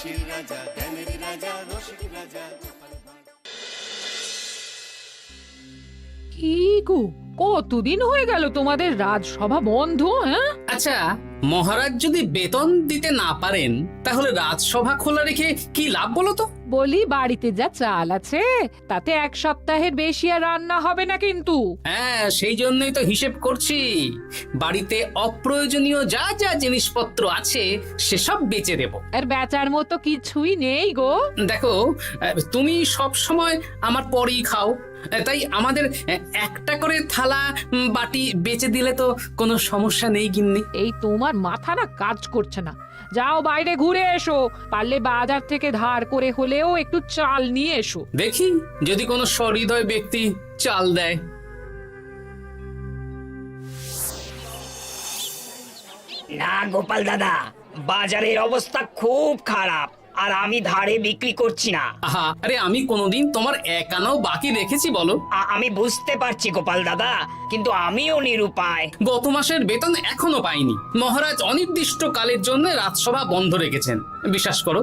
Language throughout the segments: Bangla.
হাসির রাজা, জ্ঞানের রাজা, রসিক রাজা। কি গো, কতদিন হয়ে গেল তোমাদের রাজসভা বন্ধ? হ্যাঁ, আচ্ছা, মহারাজ যদি বেতন দিতে না পারেন তাহলে রাজসভা খোলা রেখে কি লাভ বলো তো? বলি বাড়িতে যা চাল আছে তাতে এক সপ্তাহের বেশি আর রান্না হবে না কিন্তু। হ্যাঁ, সেই জন্যই তো হিসেব করছি। বাড়িতে অপ্রয়োজনীয় যা যা জিনিসপত্র আছে সেসব বেচে দেব। আর বেচার মতো কিছুই নেই গো। দেখো, তুমি সব সময় আমার পরেই খাও, তাই আমাদের একটা করে থালা বাটি বেচে দিলে তো কোনো সমস্যা নেই গিন্নি। এই তোমার মাথা না কাজ করছে না। যাও বাইরে ঘুরে এসো, পারলে বাজার থেকে ধার করে হলেও একটু চাল নিয়ে এসো। দেখি যদি কোনো সহৃদয় ব্যক্তি চাল দেয়। না গোপাল দাদা, বাজারের অবস্থা খুব খারাপ, আর আমি ধারে বিক্রি করছি না। আহা, আরে আমি কোনোদিন তোমার একানাও বাকি রেখেছি বলো? আমি বুঝতে পারছি গোপাল দাদা, কিন্তু আমিও নিরুপায়। গত মাসের বেতন এখনো পাইনি। মহারাজ অনির্দিষ্ট কালের জন্য রাজসভা বন্ধ রেখেছেন। বিশ্বাস করো,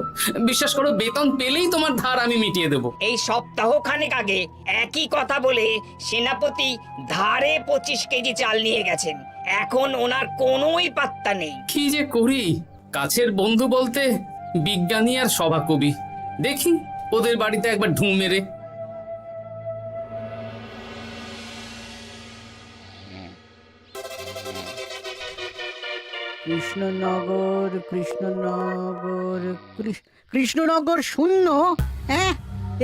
বিশ্বাস করো, বেতন পেলেই তোমার ধার আমি মিটিয়ে দেব। এই সপ্তাহ খানেক আগে একই কথা বলে সেনাপতি ধারে 25 কেজি চাল নিয়ে গেছেন। এখন ওনার কোনোই পাত্তা নেই। কি যে করি, কাছের বন্ধু বলতে বিজ্ঞানী আর সভাকবি। দেখি ওদের বাড়িতে একবার ঢুঁ মেরে। কৃষ্ণনগর কৃষ্ণনগর কৃষ্ণনগর শূন্য। হ্যাঁ,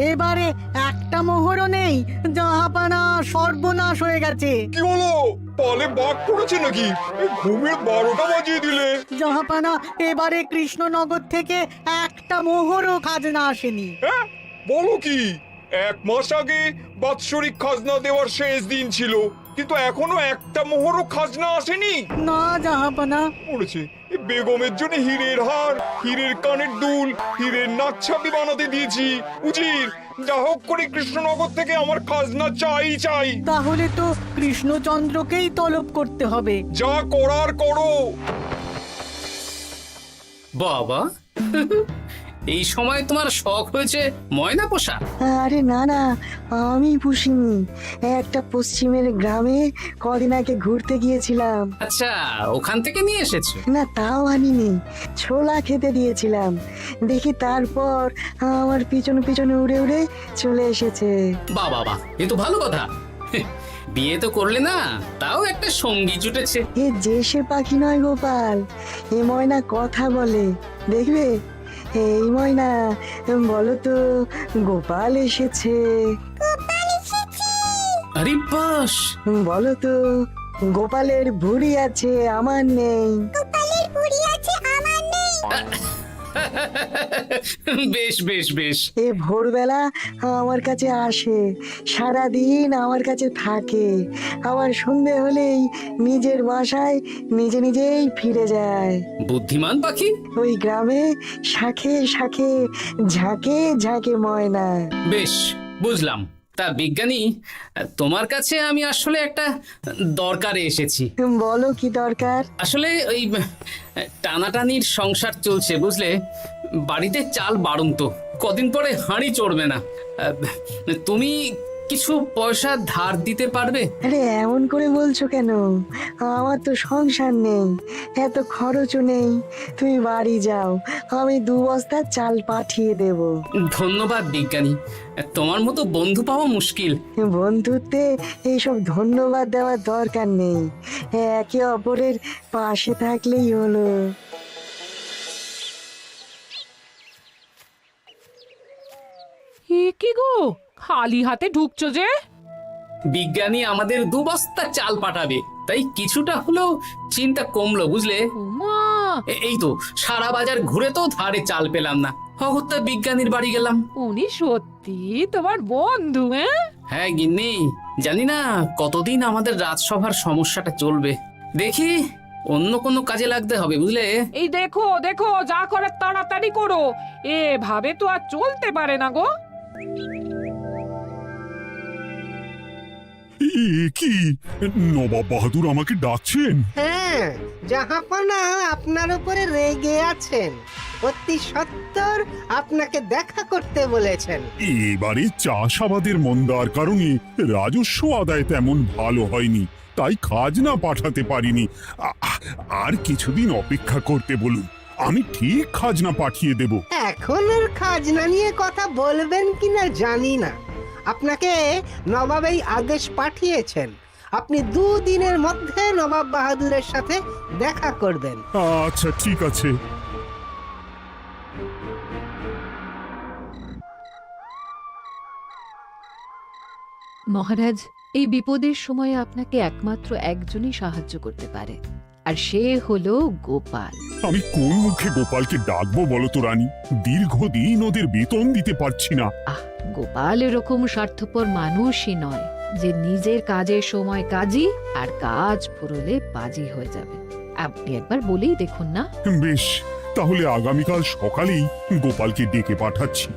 এবারে একটা মোহরও নেই। জাহাপানা সর্বনাশ হয়ে গেছে। কি হলো? পালে বাঘ পড়েছে নাকি? এই ঘুমের 12টা বাজিয়ে দিলে। জাহাপানা, এবারে কৃষ্ণনগর থেকে একটা মোহরও খাজনা আসেনি। হ্যাঁ, বলো কি? 1 মাস আগে বাৎসরিক খাজনা দেওয়ার শেষ দিন ছিল, কিন্তু এখনো একটা মোহরও খাজনা আসেনি। না জাহাপানা। পড়েছে এই বেগমের জন্য হীরের হার, হীরের কানের দুল, হীরের নাকছাবি বানাতে দিয়েছি। উজির, যা হোক করে কৃষ্ণনগর থেকে আমার খাজনা চাই চাই। তাহলে তো কৃষ্ণচন্দ্রকেই তলব করতে হবে। যা করার করো। বাবা, এই সময় তোমার শখ হয়েছে ময়না পোষা? আরে না না, আমি পুষিনি। একটা পশ্চিমের গ্রামে কদিন আগে ঘুরতে গিয়েছিলাম। আচ্ছা, ওখান থেকে নিয়ে এসেছো? না, তাও আনিনি, ছোলা খেতে দিয়েছিলাম। দেখি তারপর আমার পিছনে পিছনে উড়ে উড়ে চলে এসেছে। বাহ বাহ বাহ, এ তো ভালো কথা। বিয়ে তো করলে না, তাও একটা সঙ্গী জুটেছে। এ যে সে পাখি নয় গোপাল, এ ময়না কথা বলে, দেখবে। এই ময়না, বলো তো গোপাল এসেছে। আরে বাস, বলো তো গোপালের ভুঁড়ি আছে আমার নেই। বেশ বেশ বেশ। এ ভোরবেলা আমার কাছে আসে, সারাদিন আমার কাছে থাকে, আবার সন্ধে হলেই নিজের বাসায় নিজে নিজেই ফিরে যায়। বুদ্ধিমান পাখি। ওই গ্রামে শাখে শাখে ঝাঁকে ঝাঁকে ময়না। বেশ, বুঝলাম। তা বিজ্ঞানী, তোমার কাছে আমি আসলে একটা দরকারে এসেছি। বলো কি দরকার? আসলে ওই টানাটানির সংসার চলছে, বুঝলে। বাড়িতে চাল বাড়ন্ত, কদিন পরে হাঁড়ি চড়বে না। তুমি কিছু পয়সা ধার দিতে পারবে? আরে এমন করে বলছো কেন? আমার তো সংসার নেই, এত খরচও নেই। তুমি বাড়ি যাও, আমি 2 বস্তা চাল পাঠিয়ে দেব। ধন্যবাদ বিজ্ঞানী, তোমার মতো বন্ধু পাওয়া মুশকিল। বন্ধুত্বে এইসব ধন্যবাদ দেওয়ার দরকার নেই, একে অপরের পাশে থাকলেই হলো। এ কি গো, খালি হাতে ঢুকছো যে? বিজ্ঞানী আমাদের 2 বস্তা চাল পাঠাবে, তাই কিছুটা হলেও চিন্তা কমলো, বুঝলে। ওমা, এই তো সারা বাজার ঘুরে তো ধারে চাল পেলাম না, অগত্যা বিজ্ঞানীর বাড়ি গেলাম। উনি সত্যি তোমার বন্ধু? হ্যাঁ গিন্নি, জানি না কতদিন আমাদের রাজসভার সমস্যাটা চলবে। দেখি অন্য কোনো কাজে লাগতে হবে, বুঝলে। এই দেখো দেখো, যা করার তাড়াতাড়ি করো, এভাবে তো আর চলতে পারে না গো। কি নবাব বাহাদুর আমাকে ডাকছেন? হ্যাঁ, জাহাপনা আপনার উপরে রেগে আছেন। অতি সত্য উত্তর আপনাকে দেখা করতে বলেছেন। এবারে চাষাবাদের মন্দার কারণে রাজস্ব আদায় তেমন ভালো হয়নি, তাই খাজনা পাঠাতে পারিনি। আর কিছুদিন অপেক্ষা করতে বলুন, আমি ঠিক খাজনা পাঠিয়ে দেব। এখন আর খাজনা নিয়ে কথা বলবেন কিনা জানি না। আপনাকে নবাব এই আদেশ পাঠিয়েছেন, আপনি 2 দিনের মধ্যে নবাব বাহাদুরের সাথে দেখা করবেন। আচ্ছা ঠিক আছে। মহারাজ, এই বিপদের সময়ে আপনাকে একমাত্র একজনই সাহায্য করতে পারে, আর সে হলো গোপাল। আমি কোন মুখে গোপালকে ডাকবো বলো তো রানী? দীর্ঘদিন ওদের বেতন দিতে পারছি না। গোপাল এরকম স্বার্থপর মানুষই নয় যে নিজের কাজের সময় কাজী আর কাজ ফুরলে বাজি হয়ে যাবে। আপনি একবার বলেই দেখুন না। বেশ, তাহলে আগামীকাল সকালেই গোপালকে ডেকে পাঠাচ্ছি।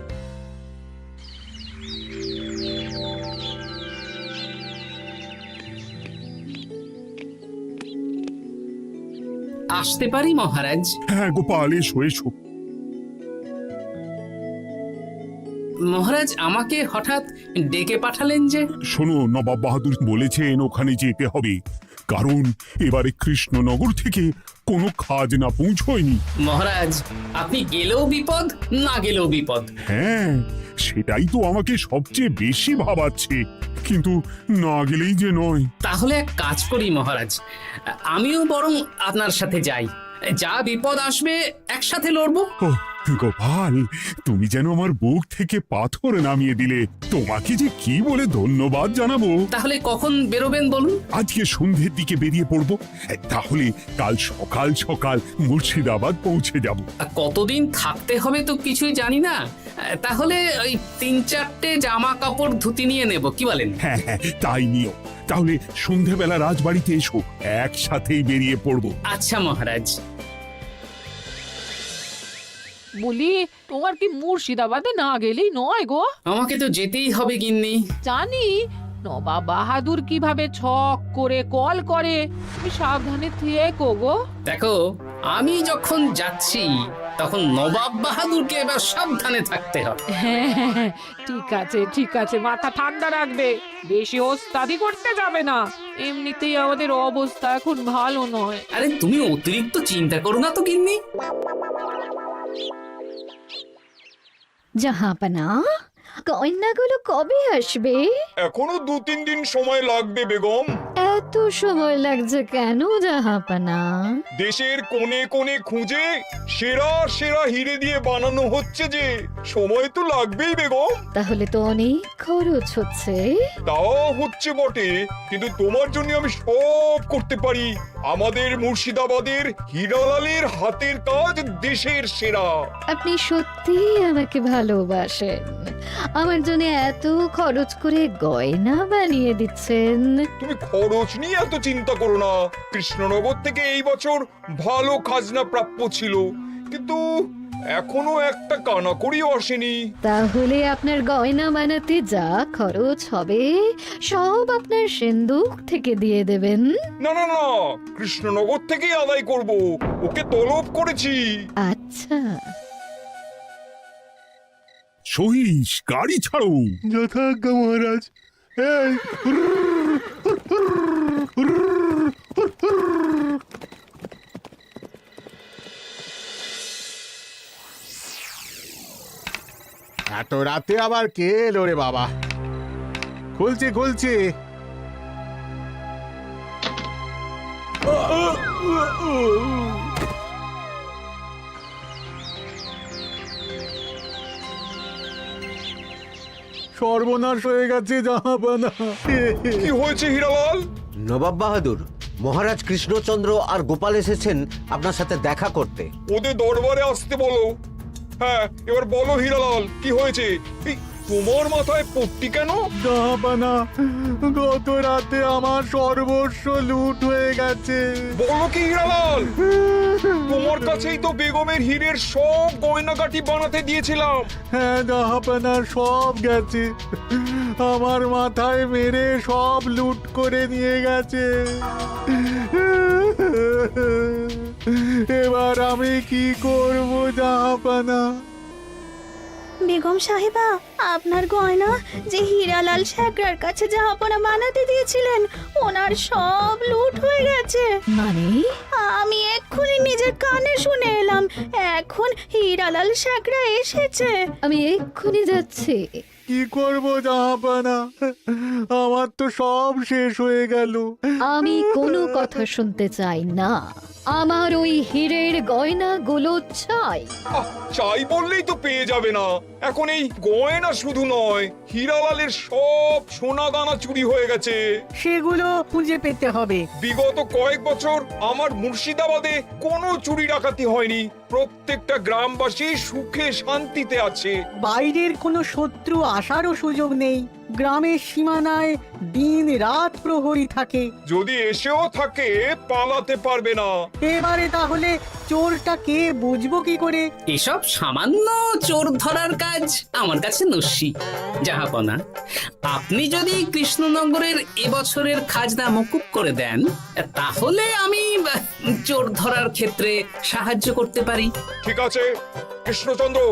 আসতে পারি মহারাজ? হ্যাঁ গোপাল, এসো এসো। মহারাজ আমাকে হঠাৎ ডেকে পাঠালেন যে? শোনো, নবাব বাহাদুর বলেছেন ওখানে যেতে হবে, কারণ এবারে কৃষ্ণনগর থেকে কোনো খাজনা পৌঁছয়নি। মহারাজ, আপনি গেলেও বিপদ, না গেলেও বিপদ। হ্যাঁ, সেটাই তো আমাকে সবচেয়ে বেশি ভাবাচ্ছে, কিন্তু না গেলেই যে নয়। তাহলে এক কাজ করি মহারাজ, আমিও বরং আপনার সাথে যাই। যা বিপদ আসবে একসাথে লড়বো। ও গোপাল, তুমি যেন আমার বুক থেকে পাথর নামিয়ে দিলে। তোমাকে যে কি বলে ধন্যবাদ জানাবো। তাহলে কখন বেরোবেন বলুন? আজকে সন্ধ্যের দিকে বেরিয়ে পড়বো, তাহলে কাল সকাল সকাল মুর্শিদাবাদ পৌঁছে যাব। কতদিন থাকতে হবে তো কিছুই জানি না, তাহলে ওই 3-4টে জামা কাপড় ধুতি নিয়ে নেব, কি বলেন? হ্যাঁ হ্যাঁ, তাই নিও। তাহলে সন্ধ্যাবেলা রাজবাড়িতে এসো, একসাথেই বেরিয়ে পড়বো। আচ্ছা মহারাজ। বলি, তোমার কি মুর্শিদাবাদে না গেলেই নয় গো? আমাকে তো যেতেই হবে গিন্নি। জানি নবাব বাহাদুর কিভাবে ছক করে কল করে, তুমি সাবধানে থেকো গো। দেখো, আমি যখন যাচ্ছি তখন নবাব বাহাদুরকে এবার সাবধানে থাকতে হবে। হ্যাঁ, ঠিক আছে, মাথা ঠান্ডা রাখবে, বেশি ওস্তাদি করতে যাবে না। এমনিতেই আমাদের অবস্থা এখন ভালো নয়। আরে তুমি অতিরিক্ত চিন্তা করো না তো গিন্নি। জাহাপনা, কন্যাগুলো কবে আসবে? এখনো 2-3 দিন সময় লাগবে বেগম। এত সময় লাগছে কেন জাহাপনা? দেশের কোণে কোণে খুঁজে সেরা সেরা হিরে দিয়ে বানানো হচ্ছে যে, সময় তো লাগবেই বেগম। তাহলে তো অনেক খরচ হচ্ছে। তাও হচ্ছে বটে, কিন্তু তোমার জন্য আমি সব করতে পারি। আমাদের মুর্শিদাবাদের হীরালালের হাতের কাজ দেশের সেরা। আপনি সত্যি আমাকে ভালোবাসেন, আমার জন্য এত খরচ করে গয়না বানিয়ে দিচ্ছেন। তুমি খরচ নিয়ে এত চিন্তা করো না। কৃষ্ণনগর থেকে এই বছর ভালো খাজনা প্রাপ্য ছিল, কিন্তু এখনো একটা কানাকড়িও আসেনি। তাহলে আপনার গয়না বানাতে যা খরচ হবে সব আপনার সিন্দুক থেকে দিয়ে দেবেন? না না না, কৃষ্ণনগর থেকেই আদায় করব, ওকে তলব করেছি। আচ্ছা, সহিস, গাড়ি ছাড়ো। যথাজ্ঞা মহারাজ। এই এত রাতে আবার কে এলো রে বাবা? খুলছি। সর্বনাশ হয়ে গেছে জাহাপানা। কি হয়েছে হীরালাল? নবাব বাহাদুর, মহারাজ কৃষ্ণচন্দ্র আর গোপাল এসেছেন আপনার সাথে দেখা করতে। ওদের দরবারে আসতে বলো। হ্যাঁ, এবার বলো হীরালাল, কি হয়েছে? এই, তোমার মাথায় পট্টি কেন? জাহাপানা, গত রাতে আমার সর্বস্ব লুট হয়ে গেছে। বলো কি হীরালাল? তোমার কাছেই তো বেগমের হীরের সব গয়নাগাটি বানাতে দিয়েছিলাম। হ্যাঁ জাহাপানা, সব গেছে। আমার মাথায় মেরে সব লুট করে নিয়ে গেছে। এবার আমি কি করব জাহাপানা? বেগম সাহেবা, আপনার গয়না যে হীরালাল শেখরার কাছে জাহাপনা বানাতে দিয়েছিলেন, ওনার সব লুট হয়ে গেছে। মানে আমি এক্ষুনি নিজের কানে শুনে এলাম, এখন হীরালাল শেখরা এসেছে। আমি এক্ষুনি যাচ্ছি। কি করব জাহাপানা, আমার তো সব শেষ হয়ে গেল। আমি কোনো কথা শুনতে চাই না, আমার ওই হীরের গয়নাগুলো চাই। চাই বললেই তো পেয়ে যাবে না। এখন এই গয়না শুধু নয়, হীরালালের সব সোনা দানা চুরি হয়ে গেছে। সেগুলো খুঁজে পেতে হবে। বিগত কয়েক বছর আমার মুর্শিদাবাদে কোনো চুরি ডাকাতি হয়নি। প্রত্যেকটা গ্রামবাসী সুখে শান্তিতে আছে। বাইরের কোনো শত্রু আসারও সুযোগ নেই। গ্রামের সীমানায় দিন রাত প্রহরী থাকে। যদি এসেও থাকে পালাতে পারবে না। এবারে তাহলে চোরটা কে বুঝবো কি করে? এসব সামান্য চোর ধরার কাজ আমার কাছে নস্যি। জাহাপনা, আপনি যদি কৃষ্ণনগরের এবছরের খাজনা মকুব করে দেন, তাহলে আমি চোর ধরার ক্ষেত্রে সাহায্য করতে পারি। ঠিক আছে কৃষ্ণচন্দ্র,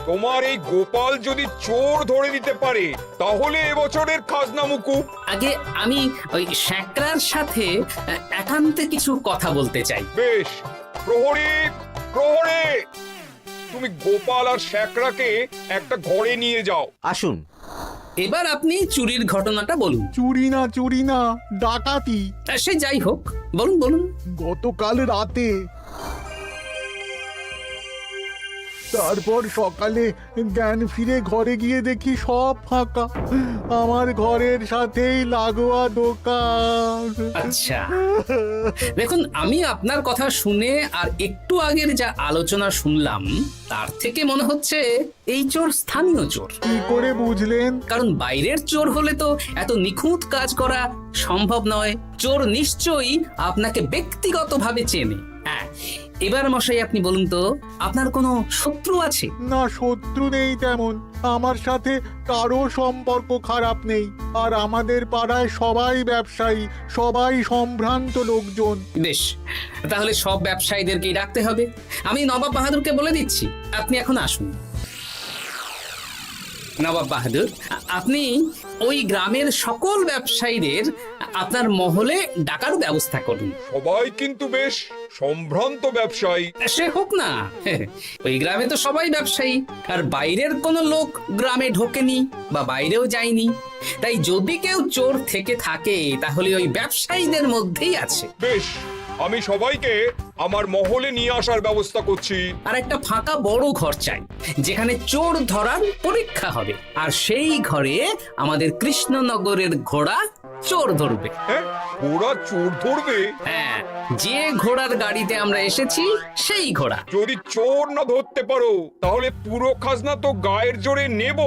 তোমার এই গোপাল যদি চোর ধরে দিতে পারে তাহলে এবছরের খাজনা মুকুব। আগে আমি ওই শেখরার সাথে একান্তে কিছু কথা বলতে চাই। বেশ, প্রহরী প্রহরী, তুমি গোপাল আর শেখরাকে একটা ঘরে নিয়ে যাও। আসুন। এবার আপনি চুরির ঘটনাটা বলুন। চুরি না, ডাকাতি। সে যাই হোক, বলুন বলুন। গতকাল রাতে, তারপর সকালে জ্ঞান ফিরে ঘরে গিয়ে দেখি সব ফাঁকা। আমার ঘরের সাথেই লাগোয়া দোকান। আচ্ছা, দেখুন, আমি আপনার কথা শুনে আর একটু আগের যা আলোচনা শুনলাম, তার থেকে মনে হচ্ছে এই চোর স্থানীয় চোর। কি করে বুঝলেন? কারণ বাইরের চোর হলে তো এত নিখুঁত কাজ করা সম্ভব নয়। চোর নিশ্চয়ই আপনাকে ব্যক্তিগতভাবে চেনে। হ্যাঁ, এবার মশাই আপনি বলুন তো, আপনার কোনো শত্রু আছে? না, শত্রু নেই তেমন। আমার সাথে কারো সম্পর্ক খারাপ নেই। আর আমাদের পাড়ায় সবাই ব্যবসায়ী, সবাই সম্ভ্রান্ত লোকজন। বেশ, তাহলে সব ব্যবসায়ীদেরকেই রাখতে হবে। আমি নবাব বাহাদুরকে বলে দিচ্ছি, আপনি এখন আসুন। নবাব বাহাদুর, আপনি ওই গ্রামের সকল ব্যবসায়ীদের আপনার মহলে ডাকার ব্যবস্থা করুন। সবাই কিন্তু বেশ সম্ভ্রান্ত ব্যবসায়ী। সে হোক না, ওই গ্রামে তো সবাই ব্যবসায়ী, আর বাইরের কোনো লোক গ্রামে ঢোকেনি বা বাইরেও যায়নি। তাই যদি কেউ চোর থেকে থাকে তাহলে ওই ব্যবসায়ীদের মধ্যেই আছে। বেশ, আমি সবাইকে আমার মহলে নিয়ে আসার ব্যবস্থা করছি। আর একটা ফাঁকা বড় ঘর চাই, যেখানে চোর ধরার পরীক্ষা হবে। আর সেই ঘরে আমাদের কৃষ্ণনগরের ঘোড়া চোর ধরবে। হ্যাঁ, ঘোড়া চোর ধরবে? হ্যাঁ, যে ঘোড়ার গাড়িতে আমরা এসেছি সেই ঘোড়া। যদি চোর না ধরতে পারো তাহলে পুরো খাজনা তো গায়ের জোরে নেব,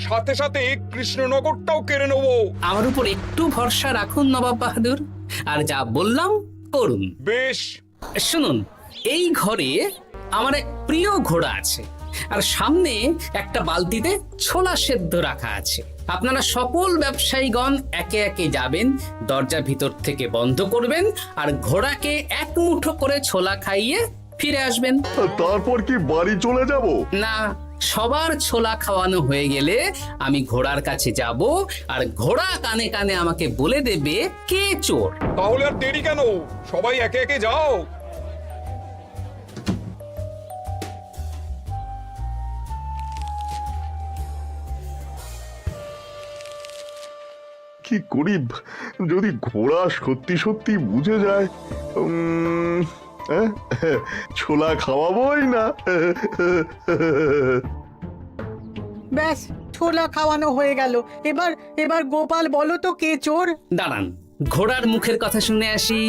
সাথে সাথে কৃষ্ণনগরটাও কেড়ে নেব। আমার উপর একটু ভরসা রাখুন নবাব বাহাদুর, আর যা বললাম করুন। বেশ, শুনুন, এই ঘরে আমার এক প্রিয় ঘোড়া আছে, আর সামনে একটা বালতিতে ছোলা সেদ্ধ রাখা আছে। আপনারা সকল ব্যবসায়ীগণ একে একে যাবেন, দরজা ভিতর থেকে বন্ধ করবেন, আর ঘোড়াকে এক মুঠো করে ছোলা খাইয়ে ফিরে আসবেন। তারপর কি বাড়ি চলে যাব? না, সবার ছোলা খাওয়ানো হয়ে গেলে আমি ঘোড়ার কাছে যাব, আর ঘোড়া কানে কানে আমাকে বলে দেবে কে চোর। তাহলে আর দেরি কেন, সবাই একে একে যাও। কি করি যদি ঘোড়া সত্যি সত্যি বুঝে যায়? ছোলা খাওয়াবোই না। ব্যাস, ছোলা খাওয়ানো হয়ে গেল। এবার এবার গোপাল বলো তো কে চোর? দাঁড়ান, ঘোড়ার মুখের কথা শুনে আসি।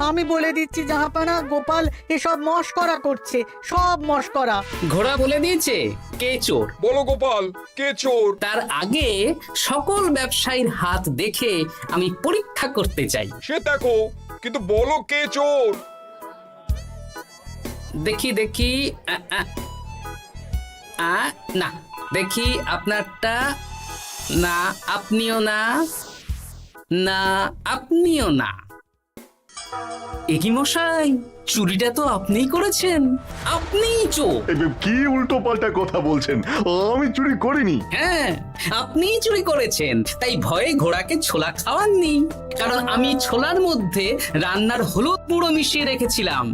আমি বলে দিচ্ছি জাহাপানা, গোপাল এসব মশকরা করছে, সব মশকরা। ঘোড়া বলে দিয়েছে কে চোর। বলো গোপাল, কে চোর? তার আগে সকল ব্যবসায়ীর হাত দেখে আমি পরীক্ষা করতে চাই। সে দেখো, কিন্তু বলো কে চোর? দেখি দেখি, না, দেখি আপনারটা। না, আপনিও না। না, আপনিও না। একি মশাই, চুরিটা তো আপনিই করেছেন, আপনিই চোর। কি উল্টো পাল্টা কথা বলছেন? আমি চুরি করিনি। হ্যাঁ, আপনিই চুরি করেছেন, তাই ভয়ে ঘোড়াকে ছোলা খাওয়াননি। কারণ আমি ছোলার মধ্যে রান্নার হলুদ গুঁড়ো মিশিয়ে রেখেছিলাম,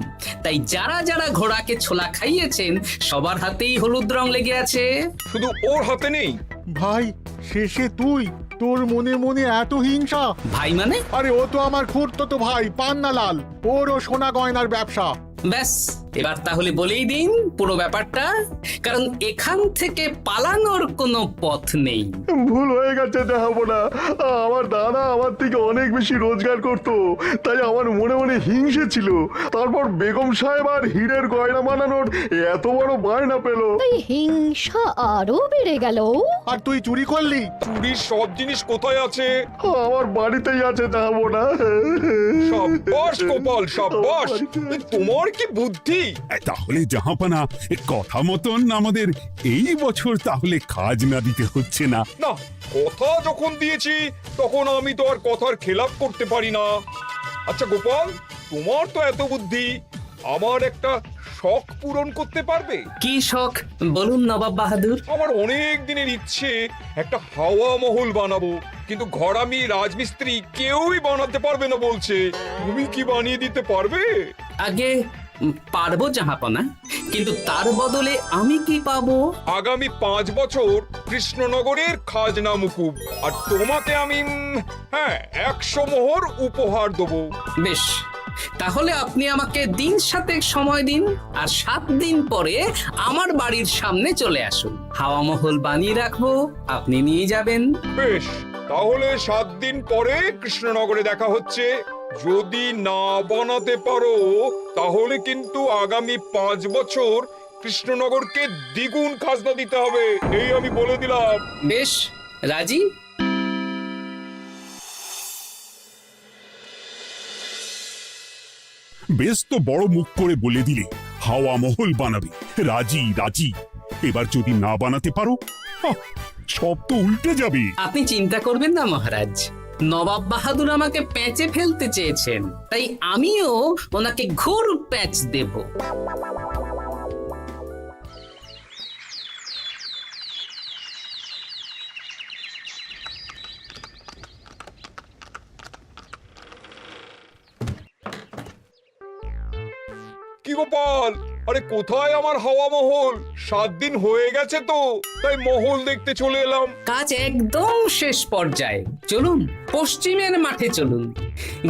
তাই যারা যারা ঘোড়াকে ছোলা খাইয়েছেন সবার হাতেই হলুদ রং লেগে আছে। শুধু ওর হাতে নেই। ভাই, শেষে তুই? তোর মনে মনে এত হিংসা? ভাই মানে? আরে ও তো আমার খুড়তো ভাই পান্নালাল, ওরও সোনা গয়নার ব্যবসা। ব্যাস, এবার তাহলে বলেই দিন পুরো ব্যাপারটা, কারণ এখান থেকে পালানোর কোনো পথ নেই। ভুল হয়ে গেছে না, আমার দাদা আমার থেকে অনেক বেশি রোজগার করত, তাই আমার মনে মনে হিংসে ছিল। তারপর বেগম সাহেব আর হীরের গয়না বানানোর এত বড় বায়না পেল, তাই হিংসা আরো বেড়ে গেল। আর তুই চুরি করলি? চুরির সব জিনিস কোথায় আছে? আমার বাড়িতেই আছে না। সাব্বাস গোপাল, সাব্বাস, তোমার কি বুদ্ধি! তাহলে জাহাপানা, কথা মতন আমাদের এই বছর তাহলে খাজনা দিতে হচ্ছে না। না, কথা যখন দিয়েছি তখন আমি তো আর কথার খেলাপ করতে পারি না। আচ্ছা গোপাল, তোমার তো এত বুদ্ধি, আমার একটা শখ পূরণ করতে পারবে? কি শখ বলুন নবাব বাহাদুর। আমার অনেক দিনের ইচ্ছে একটা হাওয়া মহল বানাবো, কিন্তু ঘরামি রাজমিস্ত্রি কেউই বানাতে পারবে না বলছে। তুমি কি বানিয়ে দিতে পারবে? আগে পারবো জাহাপনা, কিন্তু তার বদলে আমি কি পাবো? আগামী 5 বছর কৃষ্ণনগরের খাজনা মুকুব, আর তোমাকে আমি 100 মোহর উপহার দেবো। বেশ, তাহলে আপনি আমাকে দিন 7 সময় দিন, আর 7 দিন পরে আমার বাড়ির সামনে চলে আসুন। হাওয়া মহল বানিয়ে রাখবো, আপনি নিয়ে যাবেন। বেশ, তাহলে 7 দিন পরে কৃষ্ণনগরে দেখা হচ্ছে। যদি না বানাতে পারো তাহলে কিন্তু আগামী 5 বছর কৃষ্ণনগরকে দ্বিগুণ খাজনা দিতে হবে, এই আমি বলে দিলাম। বেশ, রাজি। বেশ তো বড় মুখ করে বলে দিলে হাওয়া মহল বানাবে। রাজি রাজি। এবার যদি না বানাতে পারো, সব তো উল্টে যাবে। আপনি চিন্তা করবেন না মহারাজ, নবাব বাহাদুর আমাকে প্যাঁচে ফেলতে চেয়েছেন, তাই আমিও ওনাকে ঘোর প্যাঁচ দেব। কি গোপাল, আরে কোথায় আমার হাওয়া মহল? 7 দিন হয়ে গেছে তো, তাই মহল দেখতে চলে এলাম। কাজ একদম শেষ পর্যায়ে, চলুন পশ্চিমের মাঠে চলুন।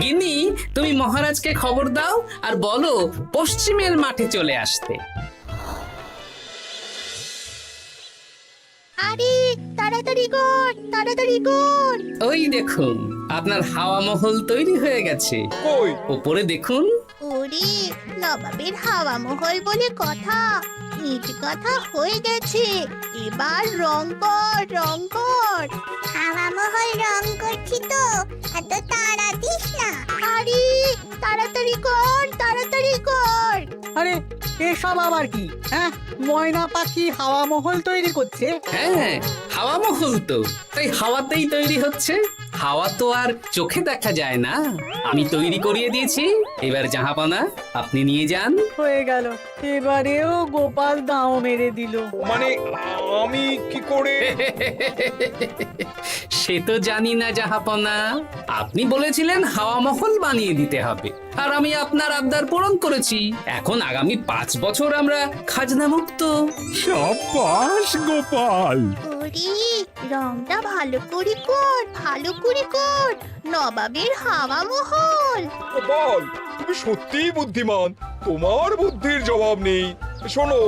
গিন্নি, তুমি মহারাজকে খবর দাও আর বলো পশ্চিমের মাঠে চলে আসতে। আরে তাড়াতাড়ি কর, তাড়াতাড়ি কর। ওই দেখুন, আপনার হাওয়া মহল তৈরি হয়ে গেছে। কই? উপরে দেখুন। ওরে, নবাবের হাওয়া মহল বলে কথা, ইট কথা হয়ে গেছে। এবার রং কর, রং কর। হাওয়া মহল রং করছি তো, এত তাড়া দিস না। আরে তাড়াতাড়ি কর, তাড়াতাড়ি কর। আরে এসব আবার কি? ময়না পাখি হাওয়া মহল তৈরি করছে? হ্যাঁ, হাওয়া মহল তো, তাই হাওয়াতেই তৈরি হচ্ছে। হাওয়া তো আর চোখে দেখা যায় না, আমি তৈরি করিয়ে দিয়েছি। এবার জাহাপানা আপনি নিয়ে যান। হয়ে গেল, এবারেও গোপাল দাও মেরে দিল। মানে আমি কি করে? সে তো জানি না জাহাপনা, আপনি বলেছিলেন হাওয়া মহল বানিয়ে দিতে হবে, আর আমি আপনার আবদার পূরণ করেছি। এখন আগামী 5 বছর আমরা খাজনা মুক্ত। সাব্বাস গোপাল। ওরে, রংটা ভালো করে কর, ভালো করে কর। নবাবের হাওয়া মহল। গোপাল, তুমি সত্যিই বুদ্ধিমান, তোমার বুদ্ধির জবাব নেই। শোনো,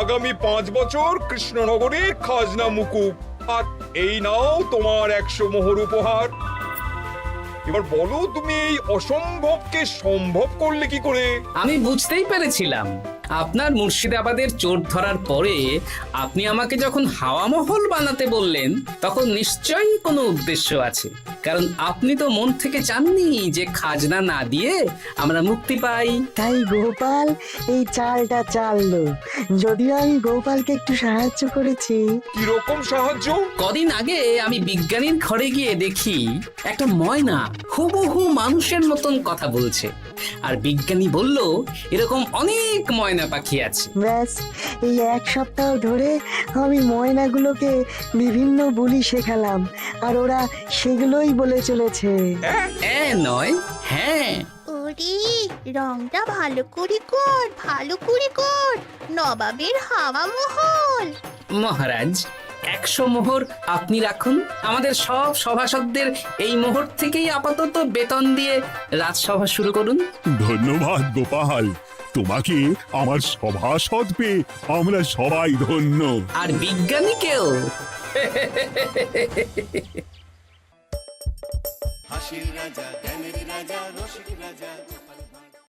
আগামী 5 বছর কৃষ্ণনগরে খাজনা মুকুব, আর এই নাও তোমার 100 মোহর উপহার। এবার বলো, তুমি এই অসম্ভবকে সম্ভব করলে কি করে? আমি বুঝতেই পেরেছিলাম, আপনার মুর্শিদাবাদের চোর ধরার পরে আপনি আমাকে যখন হাওয়া মহল বানাতে বললেন, তখন নিশ্চয়ই কোনো উদ্দেশ্য আছে। কারণ আপনি তো মন থেকে চাননি যে খাজনা না দিয়ে আমরা মুক্তি পাই। তাই গোপাল এই চালটা চাললো। যদিও আমি গোপালকে একটু সাহায্য করেছি। কিরকম সাহায্য? কদিন আগে আমি বিজ্ঞানীর ঘরে গিয়ে দেখি একটা ময়না হুবহু মানুষের মতন কথা বলছে। আর বিজ্ঞানী বলল এরকম অনেক ময়না পাখি আছে। ব্যাস এই এক সপ্তাহ ধরে আমি ময়নাগুলোকে বিভিন্ন বুলি শেখালাম আর ওরা সেগুলোই বলে চলেছে। নয়, হ্যাঁ। ওরে রংটা ভালো করে কর, ভালো করে কর, নবাবের হাওয়া মহল। মহারাজ 100 মোহর আপনি রাখুন। আমাদের সব সভাসদদের এই মোহর থেকেই আপাতত বেতন দিয়ে রাজসভা শুরু করুন। ধন্যবাদ গোপাল, তোমাকে আমার সভাসদ পেয়ে আমরা সবাই ধন্য। আর বিজ্ঞানীকেও। হাসির রাজা জ্ঞানের রাজা রসিক রাজা